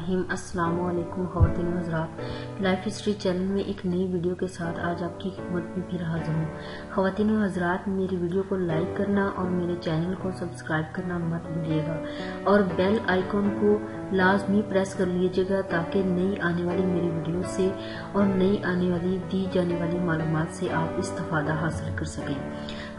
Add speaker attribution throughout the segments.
Speaker 1: बिस्मिल्लाहिर्रहमानिर्रहीम। अस्सलाम वालेकुम ख़वातीन व हज़रात, लाइफ हिस्ट्री चैनल में एक नई वीडियो के साथ आज आपकी खिदमत में फिर हाजिर हूँ। ख़वातीन व हज़रात, मेरी वीडियो को लाइक करना और मेरे चैनल को सब्सक्राइब करना मत भूलिएगा और बेल आइकॉन को लाजमी प्रेस कर लीजिएगा ताकि नई आने वाली मेरी वीडियो से और नई आने वाली दी जाने वाली मालूमात से आप इस्तिफादा हासिल कर सकें।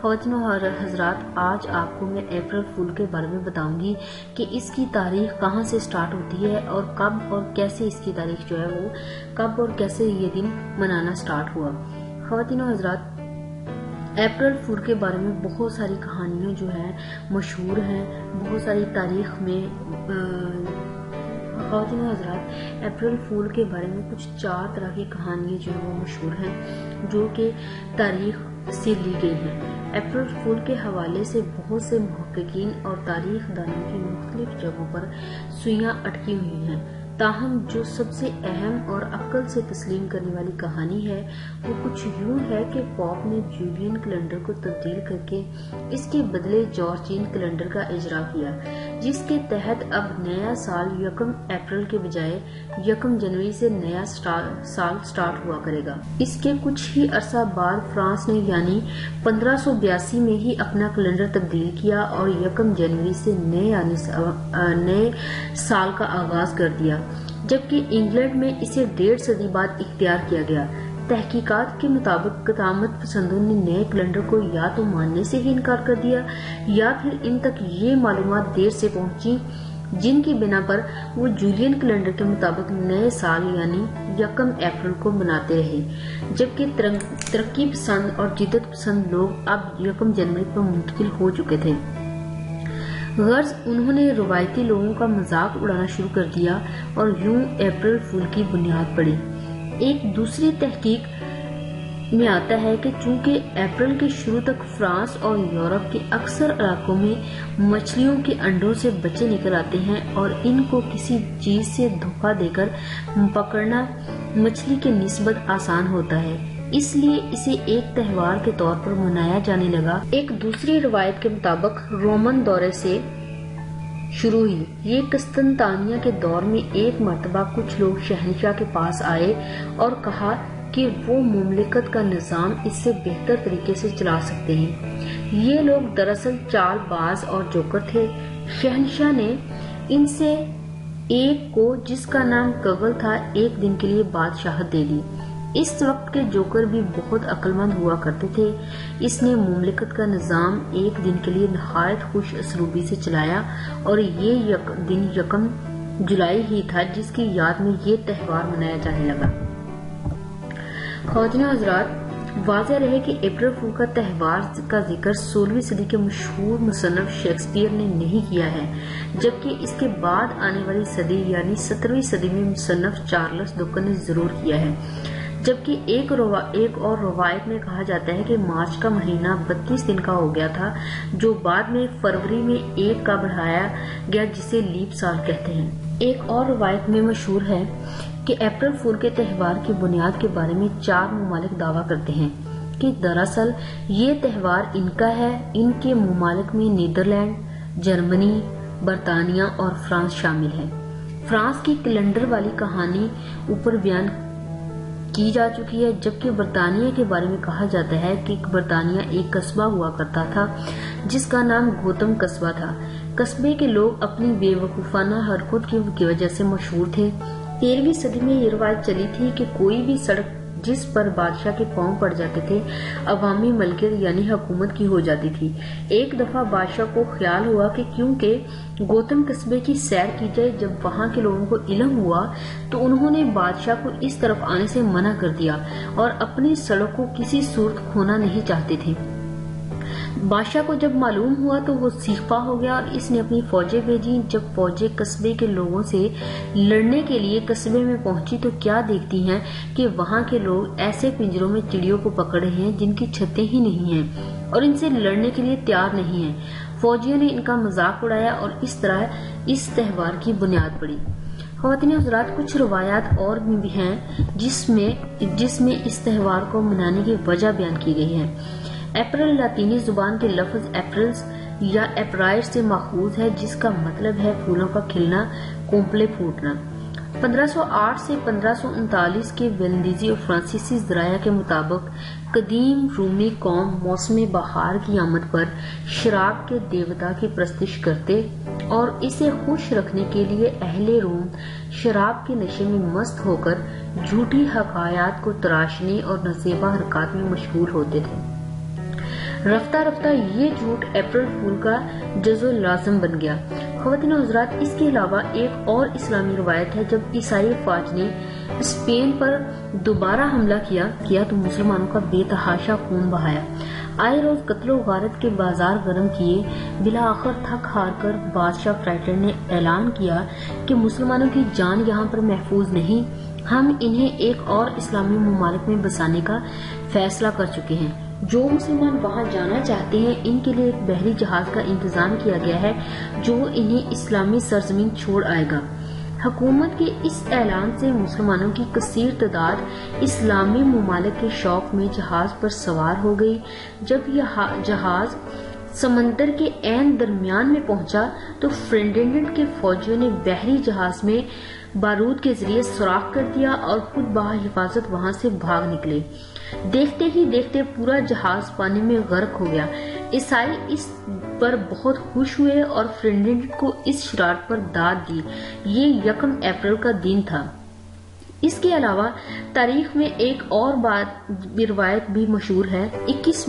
Speaker 1: ख़वातीन व हज़रात, आज आपको मैं अप्रैल फूल के बारे में बताऊंगी कि इसकी तारीख कहाँ से स्टार्ट होती है और कब और कैसे इसकी तारीख जो है वो कब और कैसे ये दिन मनाना स्टार्ट हुआ। ख़वातीन व हज़रात, अप्रैल फूल के बारे में बहुत सारी कहानियाँ जो है मशहूर हैं, बहुत सारी तारीख में। ख़वातीन व हज़रात, अप्रैल फूल के बारे में कुछ 4 तरह की कहानियाँ जो है वो मशहूर हैं जो कि तारीख से ली गई हैं। अप्रैल फूल के हवाले से बहुत से मुहक्किकीन और तारीख दानों की मुख्तलिफ जगहों पर सुइयां अटकी हुई हैं, ताहम जो सबसे अहम और अक्ल से तस्लीम करने वाली कहानी है वो कुछ यूं है कि पॉप ने जूलियन कैलेंडर को तब्दील करके इसके बदले जॉर्जियन कैलेंडर का इजरा किया, जिसके तहत अब नया साल 1 अप्रैल के बजाय 1 जनवरी से नया साल स्टार्ट हुआ करेगा। इसके कुछ ही अरसा बाद फ्रांस ने यानी 1582 में ही अपना कैलेंडर तब्दील किया और 1 जनवरी से नए साल का आगाज कर दिया, जबकि इंग्लैंड में इसे 1.5 सदी बाद इख्तियार किया गया। तहकीकात के मुताबिक कदामत पसंदों ने नए कैलेंडर को या तो मानने से ही इनकार कर दिया या फिर इन तक ये मालूमात देर से पहुंची जिनकी बिना पर वो जूलियन कैलेंडर के मुताबिक नए साल यानी 1 अप्रैल को मनाते रहे, जबकि तरक्की पसंद और जिद्दत पसंद लोग अब 1 जनवरी पर मुंतकिल हो चुके थे। गर्ज उन्होंने रवायती लोगों का मजाक उड़ाना शुरू कर दिया और यूं अप्रैल फूल की बुनियाद पड़ी। एक दूसरी तहकीक में आता है कि चूंकि अप्रैल के शुरू तक फ्रांस और यूरोप के अक्सर इलाकों में मछलियों के अंडों से बच्चे निकल आते हैं और इनको किसी चीज से धोखा देकर पकड़ना मछली के निस्बत आसान होता है, इसलिए इसे एक त्योहार के तौर पर मनाया जाने लगा। एक दूसरी रवायत के मुताबिक रोमन दौरे से शुरू हुई। ये कस्तनतानिया के दौर में एक मर्तबा कुछ लोग शहंशाह के पास आए और कहा कि वो मुमलिकत का निजाम इससे बेहतर तरीके से चला सकते हैं। ये लोग दरअसल चालबाज और जोकर थे। शहंशाह ने इनसे एक को, जिसका नाम कगल था, 1 दिन के लिए बादशाहत दे दी। इस वक्त के जोकर भी बहुत अक्लमंद हुआ करते थे। इसने मुमलिकत का निजाम 1 दिन के लिए नहायत खुश असलूबी से चलाया और ये दिन 1 जुलाई ही था जिसकी याद में ये त्योहार मनाया जाने लगा। ख़वातीन व हज़रात, वाज़ेह रहे कि अप्रैल फूल का त्योहार का जिक्र 16वीं सदी के मशहूर मुसन्निफ शेक्सपियर ने नहीं किया है, जबकि इसके बाद आने वाली सदी यानी 17वीं सदी में मुसन्निफ चार्ल्स डिकन ने जरूर किया है। जबकि एक और रवायत में कहा जाता है कि मार्च का महीना 32 दिन का हो गया था, जो बाद में फरवरी में 1 का बढ़ाया गया, जिसे लीप साल कहते हैं। एक और रवायत में मशहूर है कि अप्रैल फूल के त्योहार की बुनियाद के बारे में 4 ममालिक दावा करते हैं कि दरअसल ये त्योहार इनका है। इनके ममालिक में नीदरलैंड, जर्मनी, बरतानिया और फ्रांस शामिल है। फ्रांस की कैलेंडर वाली कहानी ऊपर बयान की जा चुकी है, जबकि बरतानिया के बारे में कहा जाता है कि बरतानिया एक कस्बा हुआ करता था जिसका नाम गोतम कस्बा था। कस्बे के लोग अपनी बेवकूफाना हरकत की वजह से मशहूर थे। 13वीं सदी में ये रवायत चली थी कि कोई भी सड़क जिस पर बादशाह के पांव पड़ जाते थे अवामी मलकियत यानी हुकूमत की हो जाती थी। एक दफा बादशाह को ख्याल हुआ कि क्योंकि गौतम कस्बे की सैर की जाए। जब वहां के लोगों को इल्म हुआ तो उन्होंने बादशाह को इस तरफ आने से मना कर दिया और अपनी सड़क को किसी सूरत खोना नहीं चाहते थे। बादशाह को जब मालूम हुआ तो वो सीखपा हो गया और इसने अपनी फौजें भेजी। जब फौजें कस्बे के लोगों से लड़ने के लिए कस्बे में पहुंची तो क्या देखती हैं कि वहां के लोग ऐसे पिंजरों में चिड़ियों को पकड़े हैं जिनकी छतें ही नहीं हैं और इनसे लड़ने के लिए तैयार नहीं हैं। फौजियों ने इनका मजाक उड़ाया और इस तरह इस त्योहार की बुनियाद पड़ी। ख़वातीन व हज़रात, कुछ रवायात और भी हैं जिसमें इस त्योहार को मनाने की वजह बयान की गई है। अप्रैल लातीनी जुबान के लफ्ज अप्रैल्स या अप्रैल से माखूज है, जिसका मतलब है फूलों का खिलना, कोंपले फूटना। 1508 سے 1539 کے ویلندیزی اور فرانسیسی ذرائع کے مطابق قدیم رومی قوم موسم بہار کی آمد پر شراب کے دیوتا کی پرستش کرتے اور اسے خوش رکھنے کے لیے اہل روم شراب کے نشے میں مست ہو کر جھوٹی حکایات کو تراشنے اور نصیبہ حرکات میں مشغول ہوتے تھے۔ رفتہ رفتہ یہ جھوٹ اپریل فول کا جزو لازم بن گیا۔ خواتین و حضرات، اس کے علاوہ ایک اور اسلامی روایت ہے، جب عیسائی فوج نے اسپین پر دوبارہ حملہ کیا تو مسلمانوں کا بے تحاشا خون بہایا، آئے روز قتل و غارت کے بازار گرم کیے۔ بالآخر تھک ہار کر بادشاہ فرائٹر نے اعلان کیا کہ مسلمانوں کی جان یہاں پر محفوظ نہیں، ہم انہیں ایک اور اسلامی ممالک میں بسانے کا فیصلہ کر چکے ہیں۔ جو مسلمان وہاں جانا چاہتے ہیں ان کے لیے ایک بحری جہاز کا انتظام کیا گیا ہے جو انہیں اسلامی سرزمین چھوڑ آئے گا۔ حکومت کے اس اعلان سے مسلمانوں کی کثیر تعداد اسلامی ممالک کے شوق میں جہاز پر سوار ہو گئی۔ جب یہ جہاز سمندر کے عین درمیان میں پہنچا تو فرڈینڈ کے فوجیوں نے بحری جہاز میں بارود کے ذریعے سوراخ کر دیا اور خود بحفاظت وہاں سے بھاگ نکلے۔ دیکھتے ہی دیکھتے پورا جہاز پانی میں غرق ہو گیا۔ عیسائی اس پر بہت خوش ہوئے اور فرڈینڈ کو اس شرارت پر داد دی۔ یہ 1 اپریل کا دن تھا۔ اس کے علاوہ تاریخ میں ایک اور روایت بھی مشہور ہے۔ 21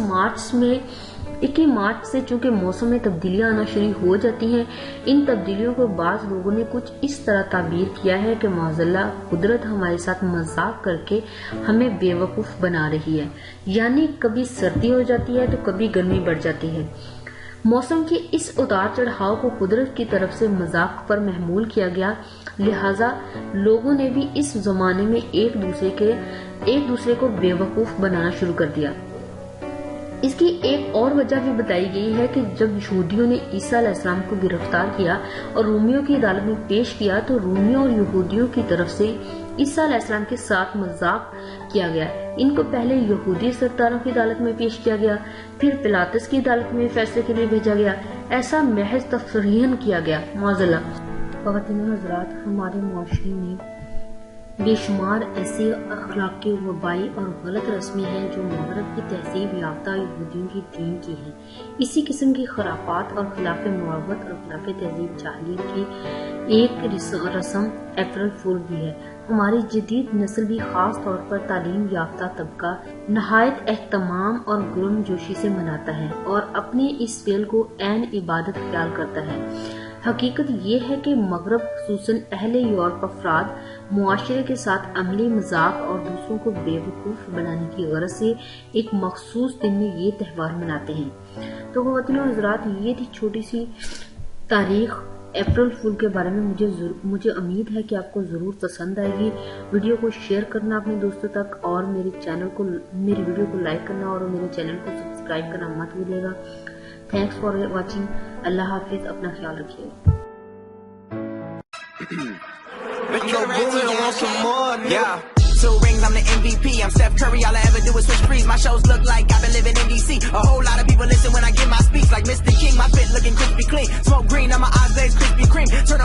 Speaker 1: مارچ سے چونکہ موسم میں تبدیلیاں آنا شروع ہو جاتی ہیں، ان تبدیلیوں کو بعض لوگوں نے کچھ اس طرح تعبیر کیا ہے کہ معاذاللہ قدرت ہمارے ساتھ مذاق کر کے ہمیں بے وقوف بنا رہی ہے، یعنی کبھی سردی ہو جاتی ہے تو کبھی گرمی بڑھ جاتی ہے۔ موسم کے اس اتار چڑھاؤ کو قدرت کی طرف سے مذاق پر محمول کیا گیا، لہذا لوگوں نے بھی اس زمانے میں ایک دوسرے کو بے وقوف بنانا شروع کر دیا۔ اس کی ایک اور وجہ بھی بتائی گئی ہے کہ جب یہودیوں نے عیسیٰ علیہ السلام کو گرفتار کیا اور رومیوں کی عدالت میں پیش کیا تو رومیوں اور یہودیوں کی طرف سے عیسیٰ علیہ السلام کے ساتھ مذاق کیا گیا۔ ان کو پہلے یہودی سرداروں کی عدالت میں پیش کیا گیا، پھر پلاطس کی عدالت میں فیصلے کے لیے بھیجا گیا۔ ایسا محض تفریحاً کیا گیا۔ معذلہ خواتین و حضرات، ہمارے معاشرے میں بے شمار ایسی اخلاقی وبائی اور غلط رسمیں ہیں جو مغرب کی تہذیب یافتہ یہودیوں کی دین کی ہیں۔ اسی قسم کی خرافات اور خلاف مروت اور خلاف تہذیب جاہلیت کی ایک رسم اپریل فول بھی ہے۔ ہماری جدید نسل بھی خاص طور پر تعلیم یافتہ طبقہ نہایت اہتمام اور گرم جوشی سے مناتا ہے اور اپنے اس فعل کو عین عبادت خیال کرتا ہے۔ حقیقت یہ ہے کہ مغرب خصوصاً اہل یورپ افراد معاشرے کے ساتھ عملی مذاق اور دوسروں کو بے وقوف بنانے کی غرض سے ایک مخصوص دن میں یہ تہوار مناتے ہیں۔ تو خواتین و حضرات، یہ تھی چھوٹی سی تاریخ اپریل فول کے بارے میں۔ مجھے امید ہے کہ آپ کو ضرور پسند آئے گی۔ ویڈیو کو شیئر کرنا اپنے دوستوں تک اور میری ویڈیو کو لائک کرنا اور میرے چینل کو سبسکرائب کرنا مت بھولیے گا۔ Thanks for watching. اللہ حافظ، اپنا خیال رکھیے گا۔
Speaker 2: Two rings, I'm the MVP. I'm Steph Curry. All I ever do is switch freeze. My shows look like I've been living in DC. A whole lot of people listen when I give my speech. Like Mr. King, my fit looking crispy clean. Smoke green on my eyes, glaze Krispy Kreme. Turn